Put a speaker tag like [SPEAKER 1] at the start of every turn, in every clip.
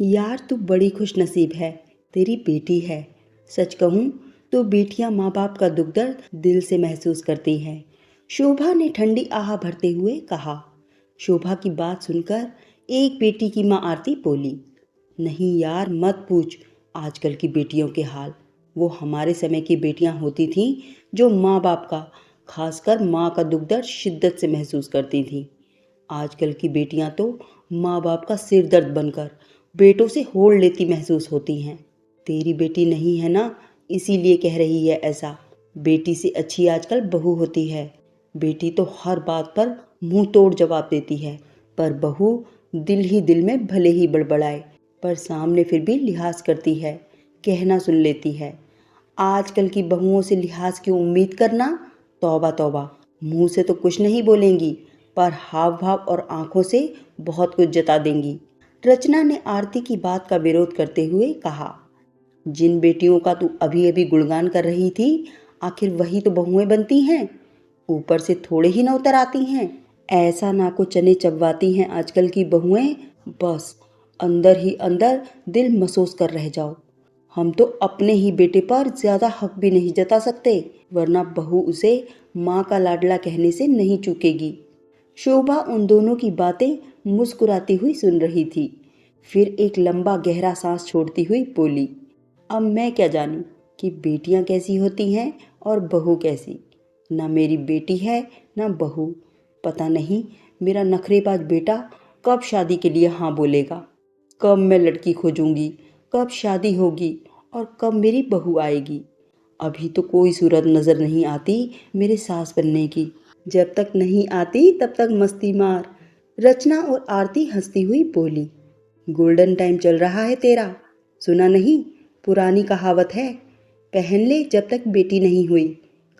[SPEAKER 1] यार तू बड़ी खुशनसीब है, तेरी बेटी है। सच कहूँ तो बेटियां माँ बाप का दुख दर्द दिल से महसूस करती हैं। शोभा ने ठंडी आह भरते हुए कहा। शोभा की बात सुनकर एक बेटी की माँ आरती बोली, नहीं यार मत पूछ आजकल की बेटियों के हाल। वो हमारे समय की बेटियां होती थीं जो माँ बाप का, खासकर माँ का दुख दर्द शिद्दत से महसूस करती थीं। आजकल की बेटियां तो माँ बाप का सिर दर्द बनकर बेटों से होड़ लेती महसूस होती हैं। तेरी बेटी नहीं है ना, इसीलिए कह रही है ऐसा। बेटी से अच्छी आजकल बहू होती है। बेटी तो हर बात पर मुंह तोड़ जवाब देती है, पर बहू दिल ही दिल में भले ही बड़बड़ाए पर सामने फिर भी लिहाज करती है, कहना सुन लेती है। आजकल की बहुओं से लिहाज की उम्मीद करना, तौबा तौबा। मुंह से तो कुछ नहीं बोलेंगी पर हाव भाव और आंखों से बहुत कुछ जता देंगी। रचना ने आरती की बात का विरोध करते हुए कहा, जिन बेटियों का तू अभी अभी गुणगान कर रही थी, आखिर वही तो बहुएं बनती हैं। ऊपर से थोड़े ही न उतर आती हैं। ऐसा ना को चने चबवाती हैं आजकल की बहुएं, बस अंदर ही अंदर दिल महसूस कर रह जाओ। हम तो अपने ही बेटे पर ज्यादा हक भी नहीं जता सकते, वरना बहू उसे माँ का लाडला कहने से नहीं चूकेगी। शोभा उन दोनों की बातें मुस्कुराती हुई सुन रही थी। फिर एक लंबा गहरा सांस छोड़ती हुई बोली, अब मैं क्या जानूं कि बेटियां कैसी होती हैं और बहू कैसी। ना मेरी बेटी है ना बहू। पता नहीं मेरा नखरेबाज बेटा कब शादी के लिए हाँ बोलेगा, कब मैं लड़की खोजूंगी, कब शादी होगी और कब मेरी बहू आएगी। अभी तो कोई सूरत नज़र नहीं आती मेरे सास बनने की। जब तक नहीं आती तब तक मस्ती मार। रचना और आरती हंसती हुई बोली, गोल्डन टाइम चल रहा है तेरा, सुना नहीं? पुरानी कहावत है, पहन ले जब तक बेटी नहीं हुई,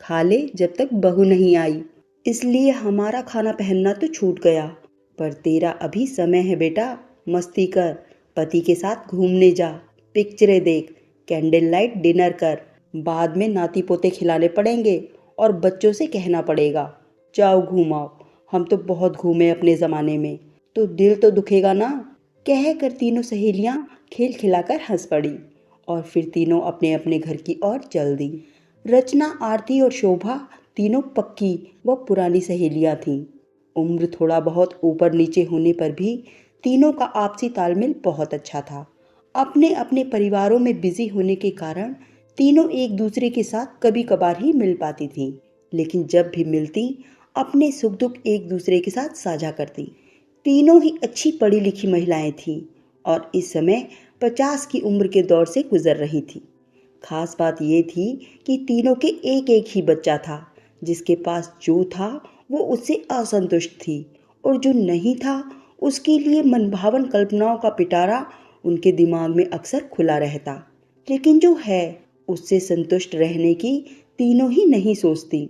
[SPEAKER 1] खा ले जब तक बहू नहीं आई। इसलिए हमारा खाना पहनना तो छूट गया, पर तेरा अभी समय है बेटा। मस्ती कर, पति के साथ घूमने जा, पिक्चरें देख, कैंडल लाइट डिनर कर। बाद में नाती पोते खिलाने पड़ेंगे और बच्चों से कहना पड़ेगा, जाओ घूमाओ। हम तो बहुत घूमे अपने ज़माने में, तो दिल तो दुखेगा ना। कह कर तीनों सहेलियां खेल खिलाकर हंस पड़ी और फिर तीनों अपने अपने घर की ओर चल दी। रचना, आरती और शोभा तीनों पक्की व पुरानी सहेलियां थीं। उम्र थोड़ा बहुत ऊपर नीचे होने पर भी तीनों का आपसी तालमेल बहुत अच्छा था। अपने अपने परिवारों में बिजी होने के कारण तीनों एक दूसरे के साथ कभी कभार ही मिल पाती थीं, लेकिन जब भी मिलती अपने सुख दुख एक दूसरे के साथ साझा करती। तीनों ही अच्छी पढ़ी लिखी महिलाएं थीं और इस समय 50 की उम्र के दौर से गुजर रही थी। खास बात ये थी कि तीनों के एक एक ही बच्चा था। जिसके पास जो था वो उससे असंतुष्ट थी और जो नहीं था उसके लिए मनभावन कल्पनाओं का पिटारा उनके दिमाग में अक्सर खुला रहता। लेकिन जो है उससे संतुष्ट रहने की तीनों ही नहीं सोचती।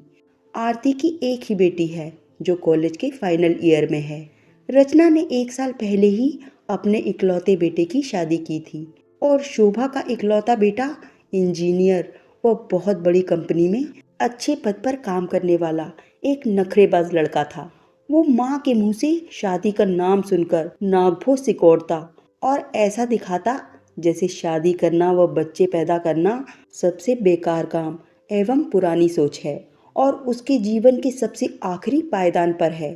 [SPEAKER 1] आरती की एक ही बेटी है जो कॉलेज के फाइनल ईयर में है। रचना ने 1 साल पहले ही अपने इकलौते बेटे की शादी की थी और शोभा का इकलौता बेटा इंजीनियर व बहुत बड़ी कंपनी में अच्छे पद पर काम करने वाला एक नखरेबाज लड़का था। वो माँ के मुंह से शादी का नाम सुनकर नागफो सिकोड़ता और ऐसा दिखाता जैसे शादी करना व बच्चे पैदा करना सबसे बेकार काम एवं पुरानी सोच है और उसके जीवन के सबसे आखिरी पायदान पर है।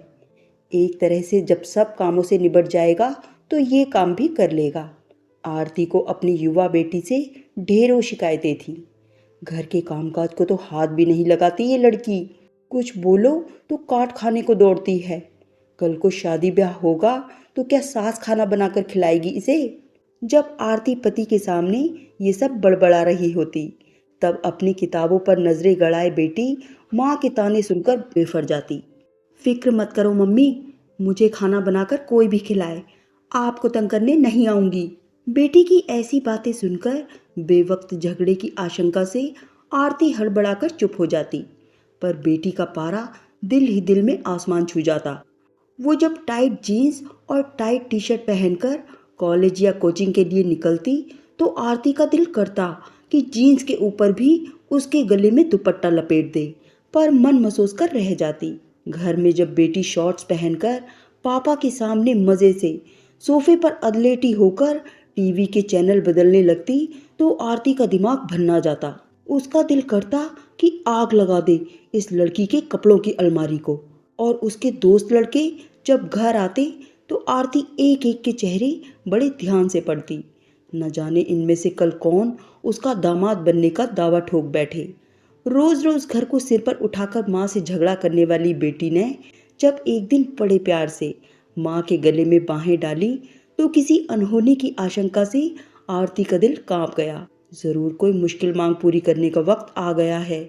[SPEAKER 1] एक तरह से जब सब कामों से निबट जाएगा तो ये काम भी कर लेगा। आरती को अपनी युवा बेटी से ढेरों शिकायतें थी। घर के कामकाज को तो हाथ भी नहीं लगाती ये लड़की। कुछ बोलो तो काट खाने को दौड़ती है। कल को शादी ब्याह होगा तो क्या सास खाना बनाकर खिलाएगी इसे? जब आरती पति के सामने ये सब बड़बड़ा रही होती तब अपनी किताबों पर नजरें गड़ाए बेटी माँ के ताने सुनकर बेफर जाती। फिक्र मत करो मम्मी, मुझे खाना बनाकर कोई भी खिलाए, आपको तंग करने नहीं आऊंगी। बेटी की ऐसी बातें सुनकर बेवक्त झगड़े की आशंका से आरती हड़बड़ाकर चुप हो जाती, पर बेटी का पारा दिल ही दिल में आसमान छू जाता। वो जब टाइट जीन्स और टाइट टी शर्ट पहनकर कॉलेज या कोचिंग के लिए निकलती तो आरती का दिल करता कि जीन्स के ऊपर भी उसके गले में दुपट्टा लपेट दे, पर मन महसूस कर रह जाती। घर में जब बेटी शॉर्ट्स पहनकर पापा के सामने मज़े से सोफे पर अधलेटी होकर टीवी के चैनल बदलने लगती तो आरती का दिमाग भन्ना जाता। उसका दिल करता कि आग लगा दे इस लड़की के कपड़ों की अलमारी को। और उसके दोस्त लड़के जब घर आते तो आरती एक एक के चेहरे बड़े ध्यान से पढ़ती। न जाने इनमें से कल कौन उसका दामाद बनने का दावा ठोक बैठे। रोज रोज घर को सिर पर उठाकर माँ से झगड़ा करने वाली बेटी ने जब एक दिन बड़े प्यार से माँ के गले में बाहें डाली तो किसी अनहोनी की आशंका से आरती का दिल कांप गया। जरूर कोई मुश्किल मांग पूरी करने का वक्त आ गया है।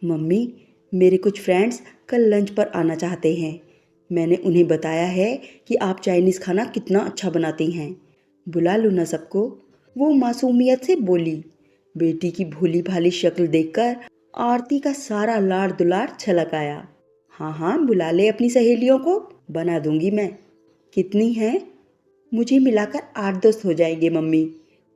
[SPEAKER 1] मम्मी, मेरे कुछ फ्रेंड्स कल लंच पर आना चाहते हैं। मैंने उन्हें बताया है कि आप चाइनीज़ खाना कितना अच्छा बनाती हैं। बुला लो ना सबको, वो मासूमियत से बोली। बेटी की भोली भाली शक्ल देखकर आरती का सारा लाड़ दुलार छलक आया। हाँ हाँ, बुला ले अपनी सहेलियों को, बना दूंगी मैं। कितनी हैं? मुझे मिलाकर 8-10 हो जाएंगे मम्मी।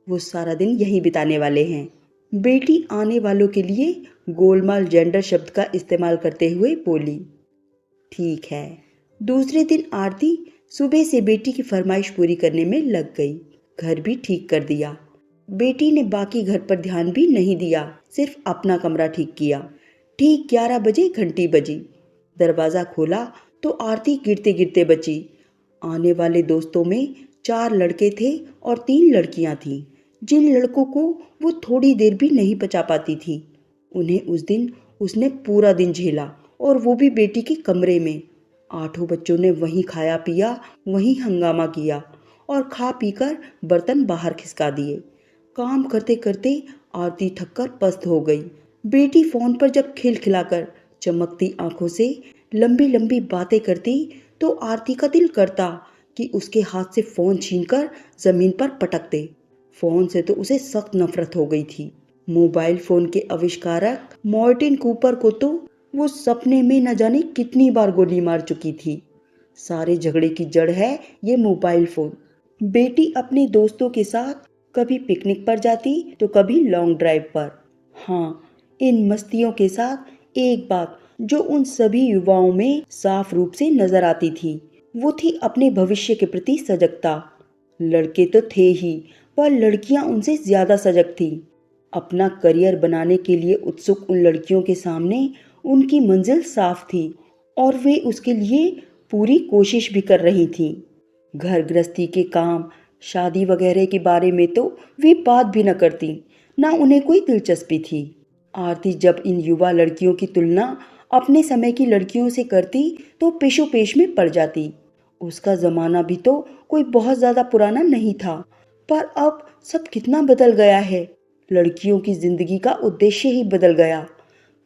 [SPEAKER 1] वो सारा दिन यहीं बिताने वाले हैं। बेटी आने वालों के लिए गोलमाल जेंडर शब्द का इस्तेमाल करते हुए बोली। ठीक है। दूसरे दिन आरती सुबह से बेटी की फरमाइश पूरी करने में लग गई। घर भी ठीक कर दिया। बेटी ने बाकी घर पर ध्यान भी नहीं दिया, सिर्फ अपना कमरा ठीक किया। ठीक 11 बजे घंटी बजी। दरवाज़ा खोला तो आरती गिरते गिरते बची। आने वाले दोस्तों में 4 लड़के थे और 3 लड़कियां थीं, जिन लड़कों को वो थोड़ी देर भी नहीं बचा पाती थी। उन्हें उस दिन उसने पूरा दिन झेला, और वो भी बेटी के कमरे में। 8 बच्चों ने वहीं खाया पिया, वहीं हंगामा किया और खा पीकर बर्तन बाहर खिसका दिए। काम करते करते आरती थककर पस्त हो गई। बेटी फोन पर जब खिलखिलाकर चमकती आंखों से लंबी लंबी बातें करती तो आरती का दिल करता कि उसके हाथ से फोन छीनकर जमीन पर पटक दे। फोन से तो उसे सख्त नफरत हो गई थी। मोबाइल फोन के आविष्कारक मार्टिन कूपर को तो वो सपने में न जाने कितनी बार गोली मार चुकी थी। सारे झगड़े की जड़ है ये मोबाइल फोन। बेटी अपने दोस्तों के साथ कभी पिकनिक पर जाती तो कभी लॉन्ग ड्राइव पर। हाँ, इन मस्तियों के साथ एक बात जो उन सभी युवाओं में साफ रूप से नजर आती थी, वो थी अपने भविष्य के प्रति सजगता। लड़के तो थे ही, पर लड़कियां उनसे ज्यादा सजग थीं। अपना करियर बनाने के लिए उत्सुक उन लड़कियों के सामने उनकी मंजिल साफ थी और वे उसके लिए पूरी कोशिश भी कर रही थीं। घर गृहस्थी के काम, शादी वगैरह के बारे में तो वे बात भी न करती, ना उन्हें कोई दिलचस्पी थी। आरती जब इन युवा लड़कियों की तुलना अपने समय की लड़कियों से करती तो पेशोपेश में पड़ जाती। उसका ज़माना भी तो कोई बहुत ज़्यादा पुराना नहीं था, पर अब सब कितना बदल गया है। लड़कियों की ज़िंदगी का उद्देश्य ही बदल गया।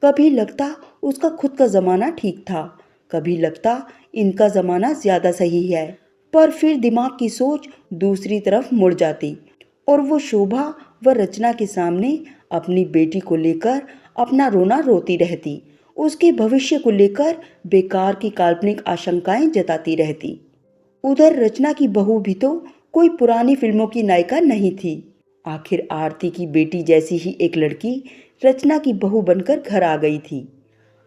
[SPEAKER 1] कभी लगता उसका खुद का ज़माना ठीक था, कभी लगता इनका ज़माना ज़्यादा सही है, पर फिर दिमाग की सोच दूसरी तरफ मुड़ जाती और वो शोभा व रचना के सामने अपनी बेटी को लेकर अपना रोना रोती रहती, उसके भविष्य को लेकर बेकार की काल्पनिक आशंकाएं जताती रहती। उधर रचना की बहू भी तो कोई पुरानी फिल्मों की नायिका नहीं थी। आखिर आरती की बेटी जैसी ही एक लड़की रचना की बहू बनकर घर आ गई थी।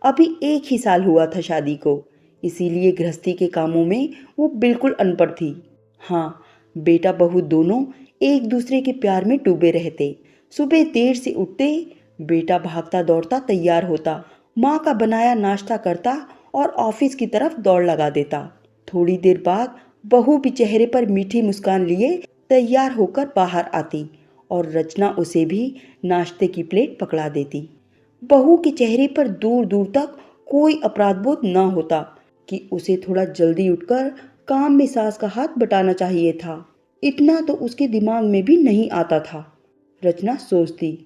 [SPEAKER 1] अभी 1 ही साल हुआ था शादी को, इसीलिए गृहस्थी के कामों में वो बिल्कुल अनपढ़ थी। हाँ, बेटा बहू दोनों एक दूसरे के प्यार में डूबे रहते। सुबह देर से उठते, बेटा भागता दौड़ता तैयार होता, माँ का बनाया नाश्ता करता और ऑफिस की तरफ दौड़ लगा देता। थोड़ी देर बाद बहू भी चेहरे पर मीठी मुस्कान लिए तैयार होकर बाहर आती और रचना उसे भी नाश्ते की प्लेट पकड़ा देती। बहू के चेहरे पर दूर दूर तक कोई अपराध बोध न होता कि उसे थोड़ा जल्दी उठकर काम में सास का हाथ बटाना चाहिए था। इतना तो उसके दिमाग में भी नहीं आता था। रचना सोचती,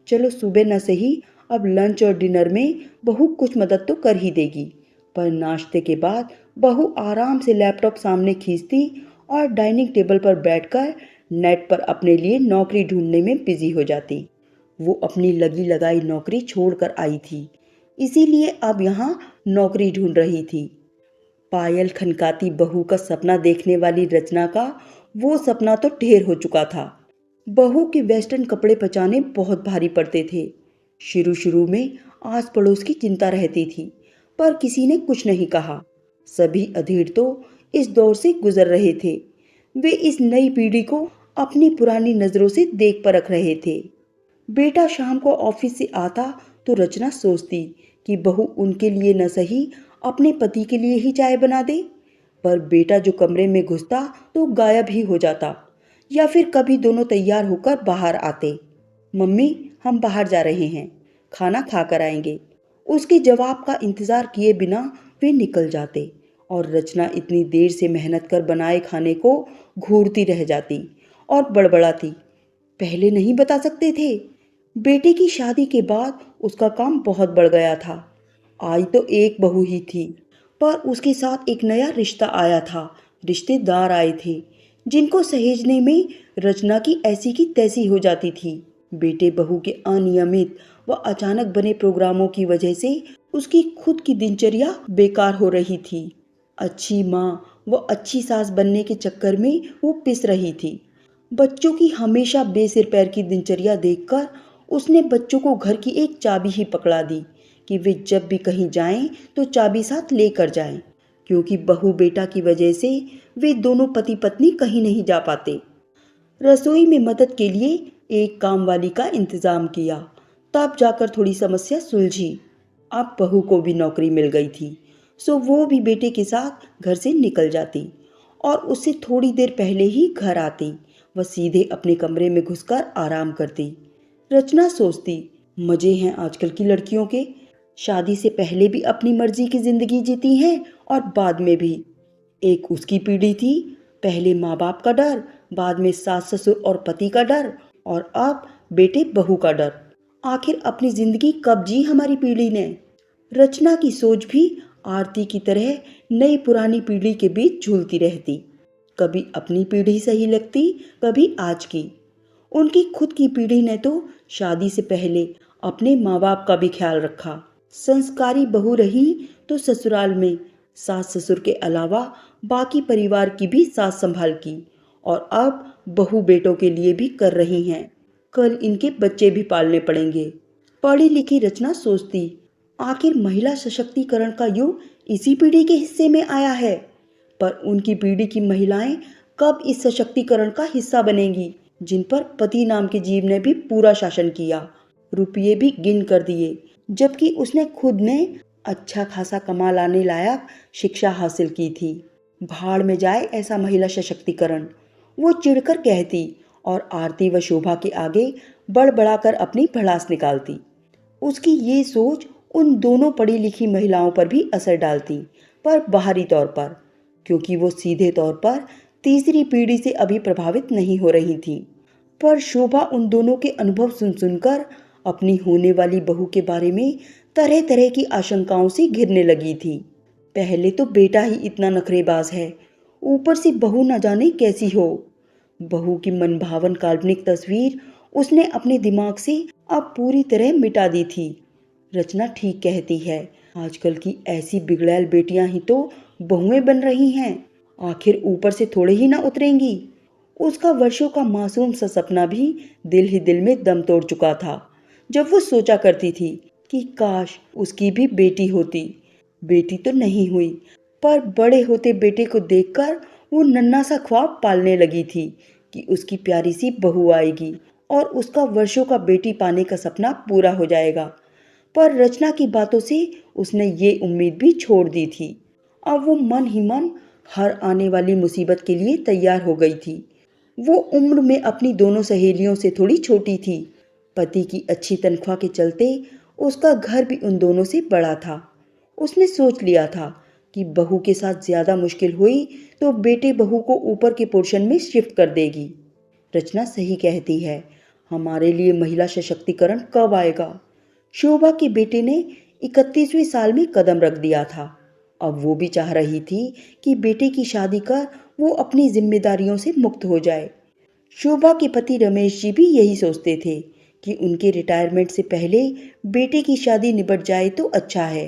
[SPEAKER 1] चलो सुबह न सही, अब लंच और डिनर में बहू कुछ मदद तो कर ही देगी। पर नाश्ते के बाद बहू आराम से लैपटॉप सामने खींचती और डाइनिंग टेबल पर बैठकर नेट पर अपने लिए नौकरी ढूंढने में बिजी हो जाती। वो अपनी लगी लगाई नौकरी छोड़कर आई थी, इसीलिए अब यहाँ नौकरी ढूंढ रही थी। पायल खनकाती बहू का सपना देखने वाली रचना का वो सपना तो ढेर हो चुका था। बहू के वेस्टर्न कपड़े पचाने बहुत भारी पड़ते थे। शुरू शुरू में आस पड़ोस की चिंता रहती थी, पर किसी ने कुछ नहीं कहा। सभी अधीर तो इस दौर से गुजर रहे थे। वे इस नई पीढ़ी को अपनी पुरानी नजरों से देख परख रहे थे। बेटा शाम को ऑफिस से आता तो रचना सोचती कि बहू उनके लिए न सही अपने पति के लिए ही चाय बना दे, पर बेटा जो कमरे में घुसता तो गायब ही हो जाता, या फिर कभी दोनों तैयार होकर बाहर आते। मम्मी, हम बाहर जा रहे हैं, खाना खा कर आएंगे। उसके जवाब का इंतजार किए बिना वे निकल जाते और रचना इतनी देर से मेहनत कर बनाए खाने को घूरती रह जाती और बड़बड़ाती, पहले नहीं बता सकते थे? बेटे की शादी के बाद उसका काम बहुत बढ़ गया था। आई तो एक बहू ही थी, पर उसके साथ एक नया रिश्ता आया था। रिश्तेदार आए थे जिनको सहेजने में रचना की ऐसी की तैसी हो जाती थी। बेटे बहू के अनियमित व अचानक बने प्रोग्रामों की वजह से उसकी खुद की दिनचर्या बेकार हो रही थी। अच्छी माँ व अच्छी सास बनने के चक्कर में वो पिस रही थी। बच्चों की हमेशा बेसिर पैर की दिनचर्या देखकर उसने बच्चों को घर की एक चाबी ही पकड़ा दी कि वे जब भी कहीं जाएं तो चाबी साथ लेकर जाएं, क्योंकि बहू बेटा की वजह से वे दोनों पति पत्नी कहीं नहीं जा पाते। रसोई में मदद के लिए एक काम वाली का इंतजाम किया, तब जाकर थोड़ी समस्या सुलझी। अब बहू को भी नौकरी मिल गई थी, सो वो भी बेटे के साथ घर से निकल जाती और उससे थोड़ी देर पहले ही घर आती। वह सीधे अपने कमरे में घुसकर आराम करती। रचना सोचती, मजे हैं आजकल की लड़कियों के, शादी से पहले भी अपनी मर्जी की जिंदगी जीती हैं और बाद में भी। एक उसकी पीढ़ी थी, पहले माँ बाप का डर, बाद में सास ससुर और पति का डर, और अब बेटे बहू का डर। आखिर अपनी जिंदगी कब जी हमारी पीढ़ी ने? रचना की सोच भी आरती की तरह नई पुरानी पीढ़ी के बीच झूलती रहती। कभी अपनी पीढ़ी सही लगती, कभी आज की। उनकी खुद की पीढ़ी ने तो शादी से पहले अपने माँ बाप का भी ख्याल रखा। संस्कारी बहू रही तो ससुराल में सास ससुर के अलावा बाकी परिवार की भी सास संभाल की, और अब बहू बेटों के लिए भी कर रही हैं। कल इनके बच्चे भी पालने पड़ेंगे। पढ़ी लिखी रचना सोचती, आखिर महिला सशक्तिकरण का युग इसी पीढ़ी के हिस्से में आया है, पर उनकी पीढ़ी की महिलाएं कब इस सशक्तिकरण का हिस्सा बनेंगी, जिन पर पति नाम के जीव ने भी पूरा शासन किया, रुपये भी गिन कर दिए, जबकि उसने खुद ने अच्छा खासा कमा लाने लायक शिक्षा हासिल की थी। भाड़ में जाए ऐसा महिला सशक्तिकरण, वो चिढ़कर कहती और आरती व शोभा के आगे बड़बड़ाकर अपनी भड़ास निकालती। उसकी ये सोच उन दोनों पढ़ी लिखी महिलाओं पर भी असर डालती, पर बाहरी तौर पर, क्योंकि वो सीधे तौर पर तीसरी पीढ़ी से अभी प्रभावित नहीं हो रही थी। पर शोभा उन दोनों के अनुभव सुन सुनकर अपनी होने वाली बहू के बारे में तरह तरह की आशंकाओं से घिरने लगी थी। पहले तो बेटा ही इतना नखरेबाज है, ऊपर से बहू न जाने कैसी हो। बहू की मनभावन काल्पनिक तस्वीर उसने अपने दिमाग से अब पूरी तरह मिटा दी थी। रचना ठीक कहती है, आजकल की ऐसी बिगड़ैल बेटियां ही तो बहुएं बन रही हैं, आखिर ऊपर से थोड़े ही ना उतरेंगी। उसका वर्षों का मासूम सा सपना भी दिल ही दिल में दम तोड़ चुका था, जब वो सोचा करती थी कि काश उसकी भी बेटी होती। बेटी तो नहीं हुई, पर बड़े होते बेटे को देखकर वो नन्हा सा ख्वाब पालने लगी थी कि उसकी प्यारी सी बहू आएगी और उसका वर्षों का बेटी पाने का सपना पूरा हो जाएगा। पर रचना की बातों से उसने ये उम्मीद भी छोड़ दी थी। अब वो मन ही मन हर आने वाली मुसीबत के लिए तैयार हो गई थी। वो उम्र में अपनी दोनों सहेलियों से थोड़ी छोटी थी। पति की अच्छी तनख्वाह के चलते उसका घर भी उन दोनों से बड़ा था। उसने सोच लिया था कि बहू के साथ ज्यादा मुश्किल हुई तो बेटे बहू को ऊपर के पोर्शन में शिफ्ट कर देगी। रचना सही कहती है, हमारे लिए महिला सशक्तिकरण कब आएगा? शोभा के बेटे ने 31वें साल में कदम रख दिया था। अब वो भी चाह रही थी कि बेटे की शादी कर वो अपनी जिम्मेदारियों से मुक्त हो जाए। शोभा के पति रमेश जी भी यही सोचते थे कि उनके रिटायरमेंट से पहले बेटे की शादी निपट जाए तो अच्छा है।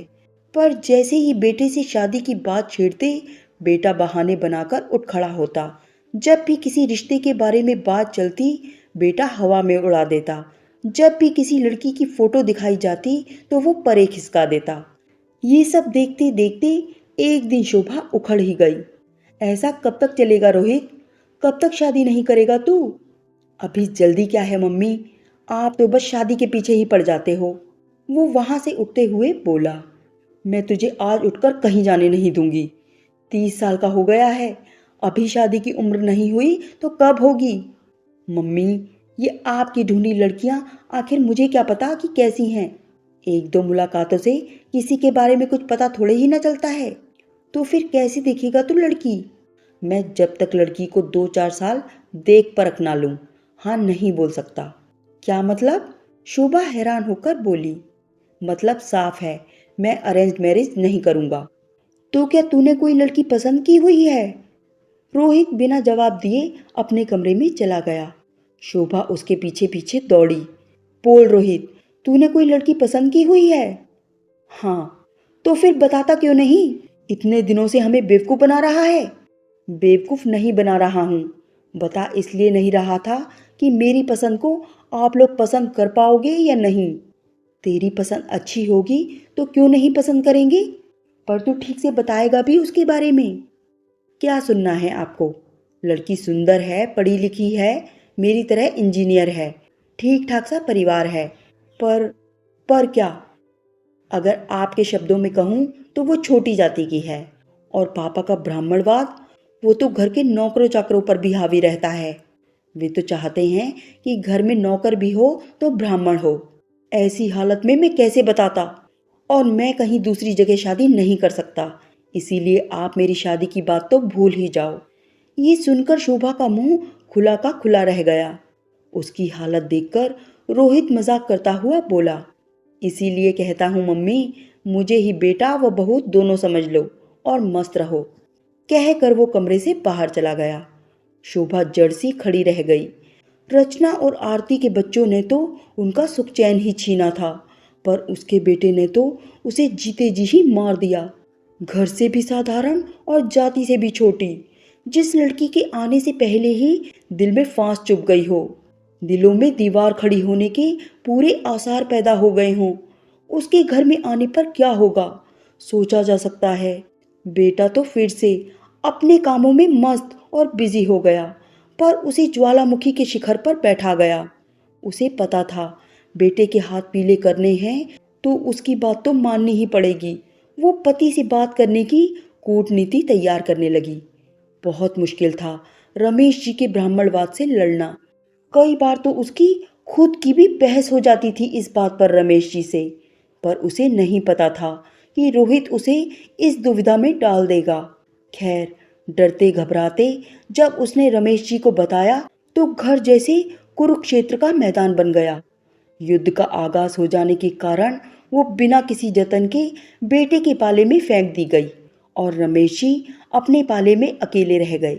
[SPEAKER 1] पर जैसे ही बेटे से शादी की बात छेड़ते, बेटा बहाने बनाकर उठ खड़ा होता। जब भी किसी रिश्ते के बारे में बात चलती, बेटा हवा में उड़ा देता। जब भी किसी लड़की की फोटो दिखाई जाती तो वो परे खिसका देता। ये सब देखते देखते एक दिन शोभा उखड़ ही गई। ऐसा कब तक चलेगा रोहित? कब तक शादी नहीं करेगा तू? अभी जल्दी क्या है मम्मी, आप तो बस शादी के पीछे ही पड़ जाते हो। वो वहां से उठते हुए बोला, मैं तुझे आज उठकर कहीं जाने नहीं दूंगी। 30 साल का हो गया है, अभी शादी की उम्र नहीं हुई तो कब होगी? मम्मी, ये आपकी ढूंढी लड़कियां आखिर मुझे क्या पता कि कैसी हैं। एक दो मुलाकातों से किसी के बारे में कुछ पता थोड़े ही ना चलता है। तो फिर कैसे देखेगा तू लड़की? मैं जब तक लड़की को 2-4 साल देख परख ना लूं, हाँ नहीं बोल सकता। क्या मतलब? शोभा हैरान होकर बोली। मतलब साफ है, मैं अरेंज मैरिज नहीं करूंगा। तो क्या तूने कोई लड़की पसंद की हुई है? रोहित बिना जवाब दिए अपने कमरे में चला गया। शोभा उसके पीछे पीछे दौड़ी। बोल रोहित, तूने कोई लड़की पसंद की हुई है? हाँ। तो फिर बताता क्यों नहीं? इतने दिनों से हमें बेवकूफ़ बना रहा है। बेवकूफ़ नहीं बना रहा हूँ, बता इसलिए नहीं रहा था कि मेरी पसंद को आप लोग पसंद कर पाओगे या नहीं। तेरी पसंद अच्छी होगी तो क्यों नहीं पसंद करेंगे? पर तू ठीक से बताएगा भी उसके बारे में? क्या सुनना है आपको? लड़की सुंदर है, पढ़ी लिखी है, मेरी तरह इंजीनियर है, ठीक ठाक सा परिवार है। पर क्या? अगर आपके शब्दों में कहूँ तो वो छोटी जाति की है। और पापा का ब्राह्मणवाद, वो तो घर के नौकरों चाकरों पर भी हावी रहता है। वे तो चाहते हैं कि घर में नौकर भी हो तो ब्राह्मण हो। ऐसी हालत में मैं कैसे बताता? और मैं कहीं दूसरी जगह शादी नहीं कर सकता, इसीलिए आप मेरी शादी की बात तो भूल ही जाओ। ये सुनकर शोभा का मुंह खुला का खुला रह गया। उसकी हालत देखकर रोहित मजाक करता हुआ बोला, इसीलिए कहता हूँ मम्मी, मुझे ही बेटा व बहू दोनों समझ लो और मस्त रहो। कहकर वो कमरे से बाहर चला गया। शोभा जड़ सी खड़ी रह गई। रचना और आरती के बच्चों ने तो उनका सुख चैन ही छीना था, पर उसके बेटे ने तो उसे जीते जी ही मार दिया। घर से भी साधारण और जाति से भी छोटी, जिस लड़की के आने से पहले ही दिल में फांस चुभ गई हो, दिलों में दीवार खड़ी होने के पूरे आसार पैदा हो गए हों, उसके घर में आने पर क्या होगा सोचा जा सकता है। बेटा तो फिर से अपने कामों में मस्त और बिजी हो गया, पर उसे ज्वालामुखी के शिखर पर बैठा गया। उसे पता था बेटे के हाथ पीले करने हैं तो उसकी बात तो माननी ही पड़ेगी। वो पति से बात करने की कूटनीति तैयार करने लगी। बहुत मुश्किल था रमेश जी के ब्राह्मणवाद से लड़ना। कई बार तो उसकी खुद की भी बहस हो जाती थी इस बात पर रमेश जी से, पर उसे नहीं पता था कि रोहित उसे इस दुविधा में डाल देगा। खैर, डरते घबराते जब उसने रमेश जी को बताया तो घर जैसे कुरुक्षेत्र का मैदान बन गया। युद्ध का आगाज हो जाने के कारण वो बिना किसी जतन के बेटे के पाले में फेंक दी गई और रमेश जी अपने पाले में अकेले रह गए।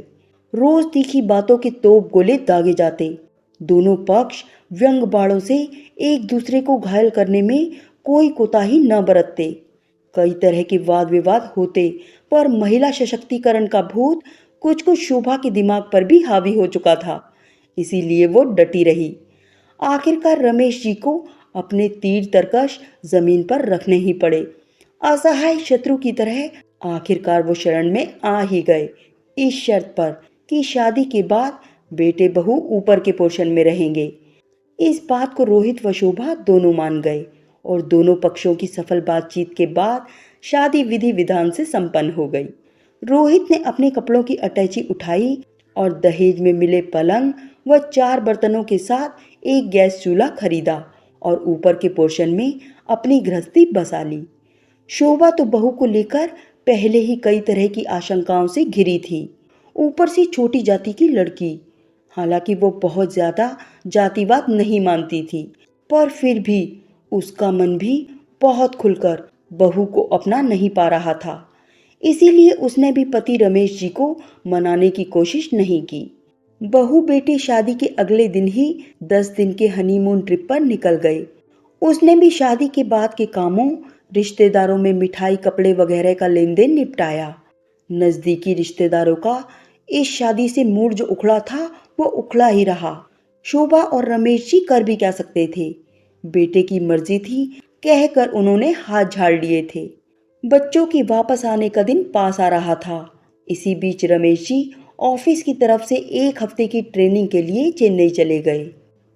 [SPEAKER 1] रोज तीखी बातों के तोप गोले दागे जाते। दोनों पक्ष व्यंग बाणों से एक दूसरे को घायल करने में कोई कोताही न बरतते। कई तरह के वाद विवाद होते, पर महिला सशक्तिकरण का भूत कुछ कुछ शोभा के दिमाग पर भी हावी हो चुका था, इसीलिए वो डटी रही। आखिरकार रमेश जी को अपने तीर तरकश जमीन पर रखने ही पड़े। असहाय शत्रु की तरह आखिरकार वो शरण में आ ही गए, इस शर्त पर कि शादी के बाद बेटे बहू ऊपर के पोर्शन में रहेंगे। इस बात को रोहित व शोभा दोनों मान गए और दोनों पक्षों की सफल बातचीत के बाद शादी विधि विधान से संपन्न हो गई। रोहित ने अपने कपड़ों की अटैची उठाई और दहेज में मिले पलंग व 4 बर्तनों के साथ एक गैस चूल्हा खरीदा और ऊपर के पोर्शन में अपनी गृहस्थी बसा ली। शोभा तो बहू को लेकर पहले ही कई तरह की आशंकाओं से घिरी थी। ऊपर से छोटी जाति की लड़की, हालांकि वो बहुत ज्यादा जातिवाद नहीं मानती थी, पर फिर भी उसका मन भी बहुत खुलकर बहू को अपना नहीं पा रहा था। इसीलिए उसने भी पति रमेश जी को मनाने की कोशिश नहीं की। बहू बेटे शादी के अगले दिन ही 10 दिन के हनीमून ट्रिप पर निकल गए। उसने भी शादी के बाद के कामों, रिश्तेदारों में मिठाई कपड़े वगैरह का लेन देन निपटाया। नजदीकी रिश्तेदारों का इस शादी से मूड जो उखड़ा था वो उखड़ा ही रहा। शोभा और रमेश जी कर भी क्या सकते थे, बेटे की मर्जी थी कहकर उन्होंने हाथ झाड़ लिए थे। बच्चों के वापस आने का दिन पास आ रहा था। इसी बीच रमेश जी ऑफिस की तरफ से 1 हफ्ते की ट्रेनिंग के लिए चेन्नई चले गए।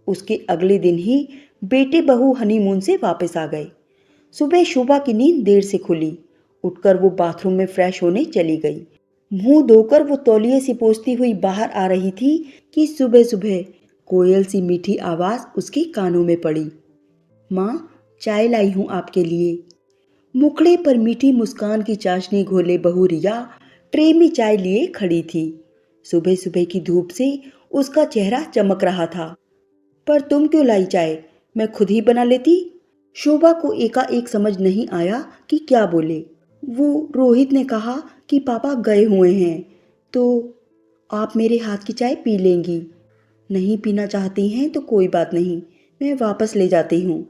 [SPEAKER 1] उसके अगले दिन ही बेटे बहू हनीमून से वापस आ गए। सुबह शोभा की नींद देर से खुली। उठकर वो बाथरूम में फ्रेश होने चली गई। मुंह धोकर वो तौलिए से पोंछती हुई बाहर आ रही थी कि सुबह सुबह कोयल सी मीठी आवाज उसके कानों में पड़ी। माँ, चाय लाई हूँ आपके लिए। मुखड़े पर मीठी मुस्कान की चाशनी घोले बहू रिया ट्रे में चाय लिए खड़ी थी। सुबह सुबह की धूप से उसका चेहरा चमक रहा था। पर तुम क्यों लाई चाय? मैं खुद ही बना लेती। शोभा को एकाएक समझ नहीं आया कि क्या बोले। वो रोहित ने कहा कि पापा गए हुए हैं, तो आप मेरे हाथ की चाय पी लेंगी। नहीं पीना चाहती हैं तो कोई बात नहीं, मैं वापस ले जाती हूँ।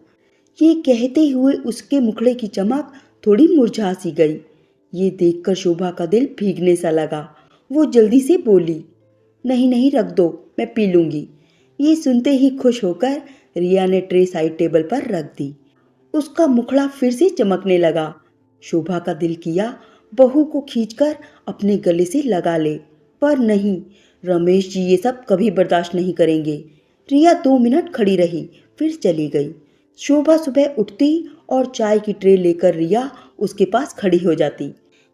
[SPEAKER 1] ये कहते हुए उसके मुखड़े की चमक थोड़ी मुरझा सी गई। ये देखकर शोभा का दिल भीगने सा लगा। वो जल्दी से बोली, नहीं नहीं, रख दो, मैं पी लूँगी। ये सुनते ही खुश होकर रिया ने ट्रे साइड टेबल पर रख दी। उसका मुखड़ा फिर से चमकने लगा। शोभा का दिल किया बहू को खींचकर अपने गले से लगा ले, पर नहीं, रमेश जी ये सब कभी बर्दाश्त नहीं करेंगे। रिया 2 मिनट खड़ी रही, फिर चली गई। शोभा सुबह उठती और चाय की ट्रे लेकर रिया उसके पास खड़ी हो जाती।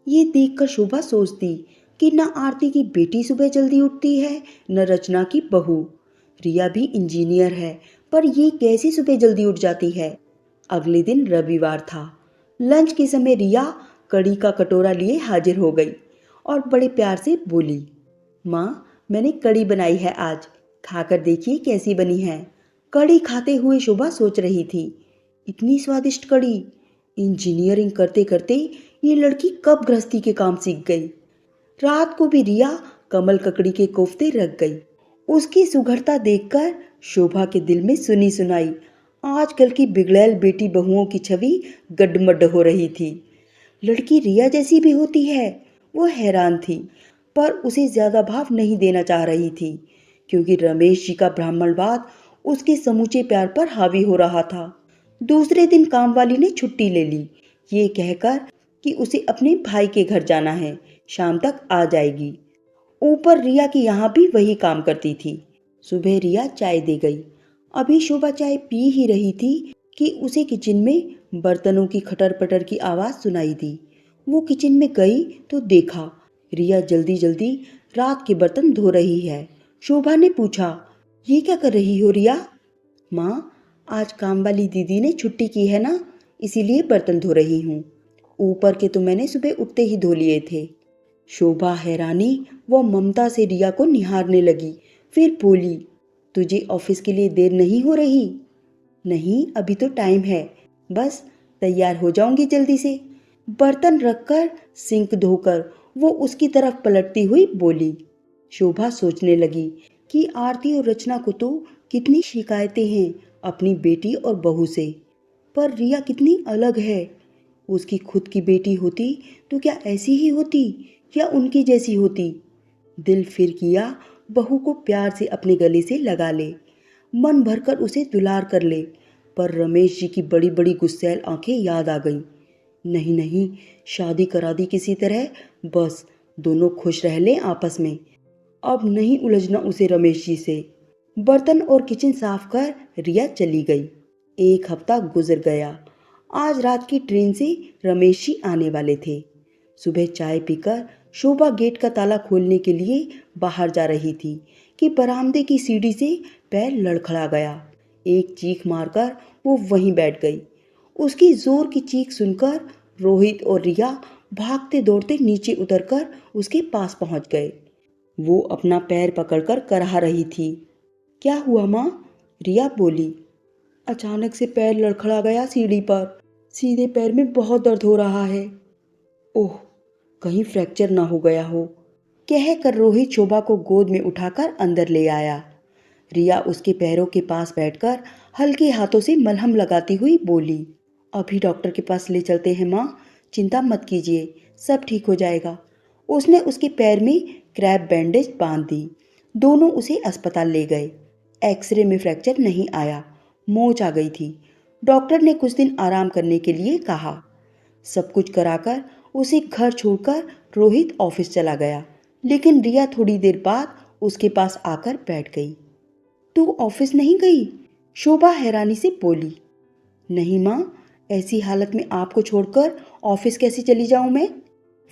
[SPEAKER 1] ये देखकर शोभा सोचती कि न आरती की बेटी सुबह जल्दी उठती है, न रचना की बहू। रिया भी इंजीनियर है, पर ये कैसे सुबह जल्दी उठ जाती है। अगले दिन रविवार था। लंच के समय रिया कड़ी का कटोरा लिए हाजिर हो गई और बड़े प्यार से बोली, माँ, मैंने कड़ी बनाई है आज, खाकर देखिए कैसी बनी है। कड़ी खाते हुए शोभा सोच रही थी, इतनी स्वादिष्ट कड़ी। इंजीनियरिंग करते करते ये लड़की कब गृहस्थी के काम सीख गई। रात को भी रिया कमल ककड़ी के कोफ्ते रख गई। उसकी सुघड़ता देखकर शोभा के दिल में सुनी सुनाई आजकल की बिगड़ैल बेटी बहुओं की छवि गड्ढमड्ढ हो रही थी। लड़की रिया जैसी भी होती है। वो हैरान थी, पर उसे ज्यादा भाव नहीं देना चाह रही थी, क्योंकि रमेश जी का ब्राह्मणवाद उसके समूचे प्यार पर हावी हो रहा था। दूसरे दिन कामवाली ने छुट्टी ले ली, ये कहकर कि उसे अपने भाई के घर जाना है, शाम तक आ जाएगी। ऊपर रिया की यहाँ भी वही काम करती थी। सुबह रिया चाय दे गई। अभी शोभा चाय पी ही रही थी कि उसे किचन में बर्तनों की खटर पटर की आवाज़ सुनाई दी। वो किचन में गई तो देखा रिया जल्दी जल्दी रात के बर्तन धो रही है। शोभा ने पूछा, ये क्या कर रही हो रिया? माँ, आज काम वाली दीदी ने छुट्टी की है ना, इसीलिए बर्तन धो रही हूँ। ऊपर के तो मैंने सुबह उठते ही धो लिए थे। शोभा हैरानी व ममता से रिया को निहारने लगी, फिर बोली, तुझे ऑफिस के लिए देर नहीं हो रही? नहीं, अभी तो टाइम है, बस तैयार हो जाऊंगी जल्दी से। बर्तन रखकर सिंक धोकर वो उसकी तरफ पलटती हुई बोली। शोभा सोचने लगी कि आरती और रचना को तो कितनी शिकायतें हैं अपनी बेटी और बहू से, पर रिया कितनी अलग है। उसकी खुद की बेटी होती तो क्या ऐसी ही होती या उनकी जैसी होती? दिल फिर किया बहू को प्यार से अपने गले से लगा ले, मन भरकर उसे दुलार कर ले, पर रमेश जी की बड़ी बड़ी गुस्सैल आंखें याद आ गईं। नहीं नहीं, शादी करा दी किसी तरह, बस दोनों खुश रह लें आपस में। अब नहीं उलझना उसे रमेश जी से। बर्तन और किचन साफ कर रिया चली गई। 1 हफ्ता गुजर गया। आज रात की ट्रेन से रमेश जी आने वाले थे। सुबह चाय पीकर शोभा गेट का ताला खोलने के लिए बाहर जा रही थी कि बरामदे की सीढ़ी से पैर लड़खड़ा गया। एक चीख मारकर वो वहीं बैठ गई। उसकी जोर की चीख सुनकर रोहित और रिया भागते दौड़ते नीचे उतरकर उसके पास पहुंच गए। वो अपना पैर पकड़कर कराह रही थी। क्या हुआ माँ? रिया बोली। अचानक से पैर लड़खड़ा गया सीढ़ी पर। सीधे पैर में बहुत दर्द हो रहा है। ओह, कहीं फ्रैक्चर ना हो गया हो, कहकर रोहित शोभा को गोद में उठाकर अंदर ले आया। रिया उसके पैरों के पास बैठकर हल्के हाथों से मलहम लगाती हुई बोली, अभी डॉक्टर के पास ले चलते हैं माँ, चिंता मत कीजिए, सब ठीक हो जाएगा। उसने उसके पैर में क्रैप बैंडेज बांध दी। दोनों उसे अस्पताल ले गए। एक्सरे में फ्रैक्चर नहीं आया, मोच आ गई थी। डॉक्टर ने कुछ दिन आराम करने के लिए कहा। सब कुछ कराकर उसे घर छोड़कर रोहित ऑफिस चला गया। लेकिन रिया थोड़ी देर बाद उसके पास आकर बैठ गई। तू ऑफिस नहीं गई? शोभा हैरानी से बोली। नहीं माँ, ऐसी हालत में आपको छोड़कर ऑफिस कैसे चली जाऊं मैं?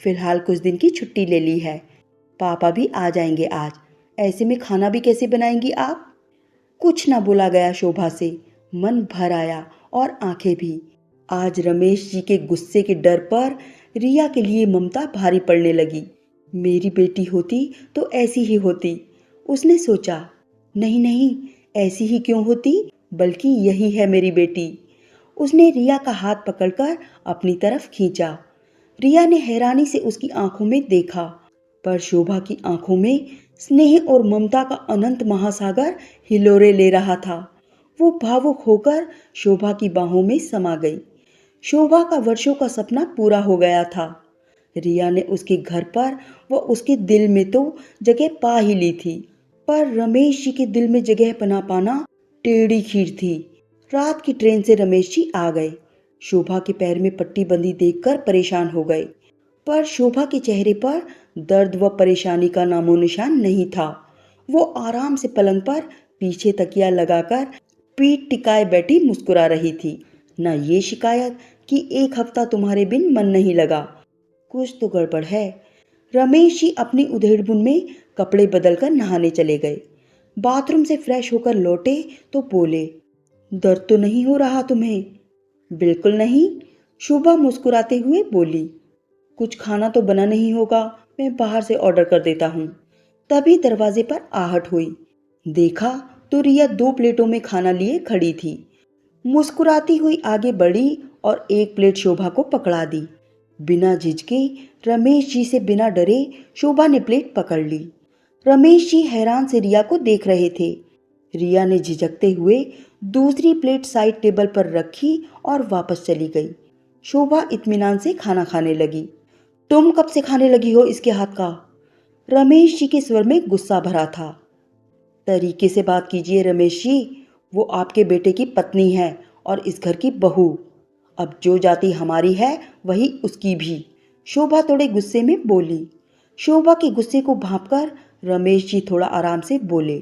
[SPEAKER 1] फिलहाल कुछ दिन की छुट्टी ले ली है। पापा भी आ जाएंगे आज। ऐसे में खाना भी कैसे बनाएंगी आप? कुछ ना बोला गया शोभा से। मन भर आया और आंखें भी। आज रमेश जी के गुस्से के डर पर रिया के लिए ममता भारी पड़ने लगी। मेरी बेटी होती तो ऐसी ही होती, उसने सोचा। नहीं नहीं, ऐसी ही क्यों होती, बल्कि यही है मेरी बेटी। उसने रिया का हाथ पकड़कर अपनी तरफ खींचा। रिया ने हैरानी से उसकी आंखों में देखा, पर शोभा की आंखों में स्नेह और ममता का अनंत महासागर हिलोरे ले रहा था। वो भावुक होकर शोभा की बाहों में समा गई। शोभा का वर्षों का सपना पूरा हो गया था। रिया ने उसके घर पर व उसके दिल में तो जगह पा ही ली थी, पर रमेश जी के दिल में जगह बना पाना टेढ़ी खीर थी। रात की ट्रेन से रमेश जी आ गए। शोभा के पैर में पट्टी बंधी देखकर परेशान हो गए, पर शोभा के चेहरे पर दर्द व परेशानी का नामो निशान नहीं था। वो आराम से पलंग पर पीछे तकिया लगाकर पीठ टिकाए बैठी मुस्कुरा रही थी। न ये शिकायत कि एक हफ्ता तुम्हारे बिन मन नहीं लगा। कुछ तो गड़बड़ है। रमेश जी अपनी उधेड़बुन में कपड़े बदलकर नहाने चले गए। बाथरूम से फ्रेश होकर लौटे तो बोले, दर्द तो नहीं हो रहा तुम्हें? बिल्कुल नहीं, शोभा मुस्कुराते हुए बोली। कुछ खाना तो बना नहीं होगा, मैं बाहर से ऑर्डर कर देता हूँ। तभी दरवाजे पर आहट हुई। देखा तो रिया 2 प्लेटों में खाना लिए खड़ी थी। मुस्कुराती हुई आगे बढ़ी और एक प्लेट शोभा को पकड़ा दी। बिना झिझके रमेश जी से बिना डरे शोभा ने प्लेट पकड़ ली। रमेश जी हैरान से रिया को देख रहे थे। रिया ने झिझकते हुए दूसरी प्लेट साइड टेबल पर रखी और वापस चली गई। शोभा इत्मीनान से खाना खाने लगी। तुम कब से खाने लगी हो इसके हाथ का? रमेश जी के स्वर में गुस्सा भरा था। तरीके से बात कीजिए रमेश जी, वो आपके बेटे की पत्नी है और इस घर की बहू। अब जो जाति हमारी है वही उसकी भी, शोभा थोड़े गुस्से में बोली। शोभा के गुस्से को भांपकर रमेश जी थोड़ा आराम से बोले,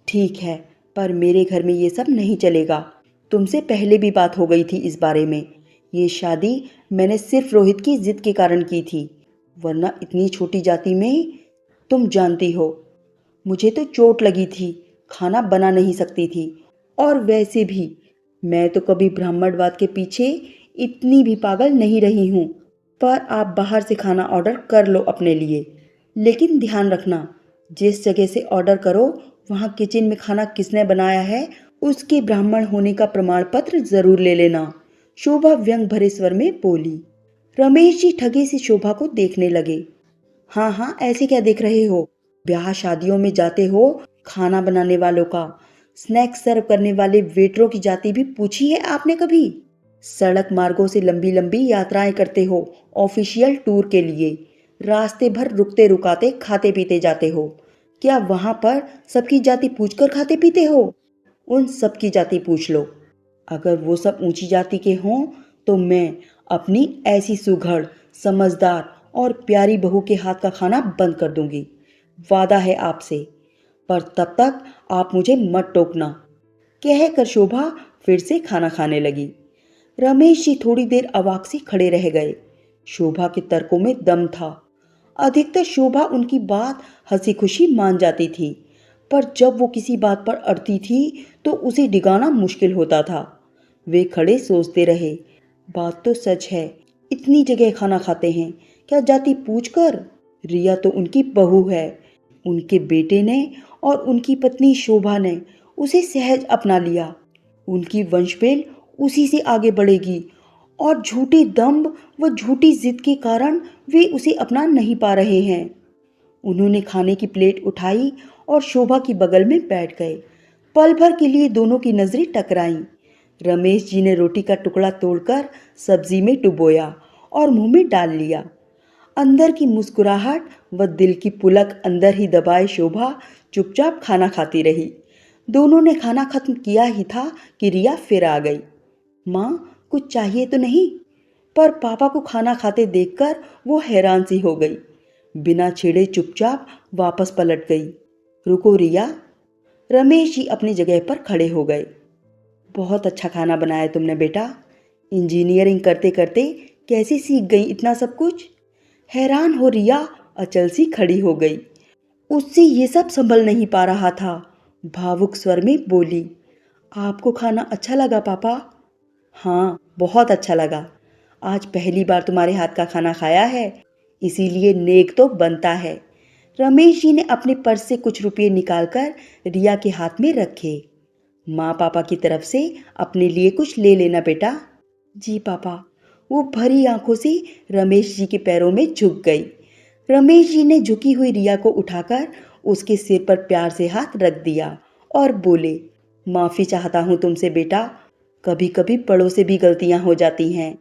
[SPEAKER 1] ठीक है, पर मेरे घर में ये सब नहीं चलेगा। तुमसे पहले भी बात हो गई थी इस बारे में। ये शादी मैंने सिर्फ रोहित की जिद के कारण की थी, वरना इतनी छोटी जाति में तुम जानती हो, मुझे तो चोट लगी थी, खाना बना नहीं सकती थी। और वैसे भी मैं तो कभी ब्राह्मणवाद के पीछे इतनी भी पागल नहीं रही हूँ। पर आप बाहर से खाना ऑर्डर कर लो अपने लिए, लेकिन ध्यान रखना, जिस जगह से ऑर्डर करो वहाँ किचन में खाना किसने बनाया है उसके ब्राह्मण होने का प्रमाण पत्र जरूर ले लेना, शोभा व्यंग भरे स्वर में बोली। रमेश जी ठगे से शोभा को देखने लगे। हाँ हाँ, ऐसे क्या देख रहे हो? ब्याह शादियों में जाते हो, खाना बनाने वालों का, स्नैक्स सर्व करने वाले वेटरों की जाति भी पूछी है आपने कभी? सड़क मार्गों से लंबी लंबी यात्राएं करते हो ऑफिशियल टूर के लिए, रास्ते भर रुकते रुकाते खाते पीते जाते हो, क्या वहां पर सबकी जाति पूछकर खाते पीते हो? उन सबकी जाति पूछ लो। अगर वो सब ऊंची जाति के हों तो मैं अपनी ऐसी सुघड़, समझदार और प्यारी बहू के हाथ का खाना बंद कर दूंगी, वादा है आपसे। पर तब तक आप मुझे मत टोकना, कहकर शोभा फिर से खाना खाने लगी। रमेश जी थोड़ी देर अवाक से खड़े रह गए। शोभा के तर्कों में दम था। अधिकतर शोभा उनकी बात हंसी खुशी मान जाती थी, पर जब वो किसी बात पर अड़ती थी तो उसे डिगाना मुश्किल होता था। वे खड़े सोचते रहे। बात तो सच है, इतनी जगह खाना खाते हैं, क्या जाति पूछकर? रिया तो उनकी बहू है। उनके बेटे ने और उनकी पत्नी शोभा ने उसे सहज अपना लिया। उनकी वंशवेल उसी से आगे बढ़ेगी और झूठे दंभ व झूठी जिद के कारण वे उसे अपना नहीं पा रहे हैं। उन्होंने खाने की प्लेट उठाई और शोभा की बगल में बैठ गए। पल भर के लिए दोनों की नजरें टकराईं। रमेश जी ने रोटी का टुकड़ा तोड़कर सब्जी में डुबोया और मुंह में डाल लिया। अंदर की मुस्कुराहट व दिल की पुलक अंदर ही दबाए शोभा चुपचाप खाना खाती रही। दोनों ने खाना खत्म किया ही था कि रिया फिर आ गई। माँ, कुछ चाहिए तो नहीं? पर पापा को खाना खाते देखकर वो हैरान सी हो गई। बिना छेड़े चुपचाप वापस पलट गई। रुको रिया। रमेश जी अपनी जगह पर खड़े हो गए। बहुत अच्छा खाना बनाया तुमने बेटा। इंजीनियरिंग करते करते कैसे सीख गई इतना सब कुछ? हैरान हो रिया अचल सी खड़ी हो गई। उससे ये सब संभल नहीं पा रहा था। भावुक स्वर में बोली, आपको खाना अच्छा लगा पापा? हाँ, बहुत अच्छा लगा। आज पहली बार तुम्हारे हाथ का खाना खाया है, इसीलिए नेक तो बनता है। रमेश जी ने अपने पर्स से कुछ रुपये निकालकर रिया के हाथ में रखे। माँ पापा की तरफ से अपने लिए कुछ ले लेना बेटा। जी पापा। वो भरी आंखों से रमेश जी के पैरों में झुक गई। रमेश जी ने झुकी हुई रिया को उठाकर उसके सिर पर प्यार से हाथ रख दिया और बोले, माफ़ी चाहता हूँ तुमसे बेटा, कभी कभी बड़ों से भी गलतियाँ हो जाती हैं।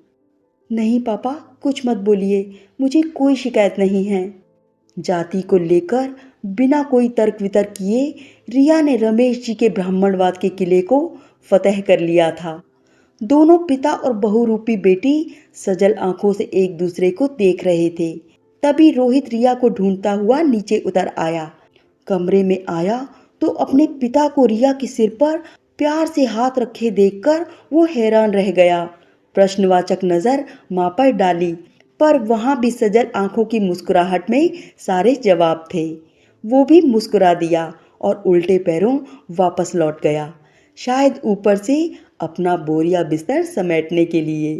[SPEAKER 1] नहीं पापा, कुछ मत बोलिए, मुझे कोई शिकायत नहीं है। जाति को लेकर बिना कोई तर्क वितर्क किए रिया ने रमेश जी के ब्राह्मणवाद के किले को फतह कर लिया था। दोनों पिता और बहुरूपी बेटी सजल आंखों से एक दूसरे को देख रहे थे। तभी रोहित रिया को ढूंढता हुआ नीचे उतर आया। कमरे में आया तो अपने पिता को रिया के सिर पर प्यार से हाथ रखे देखकर वो हैरान रह गया। प्रश्नवाचक नजर माँ पर डाली, पर वहां भी सजल आंखों की मुस्कुराहट में सारे जवाब थे। वो भी मुस्कुरा दिया और उल्टे पैरों वापस लौट गया, शायद ऊपर से अपना बोरिया बिस्तर समेटने के लिए।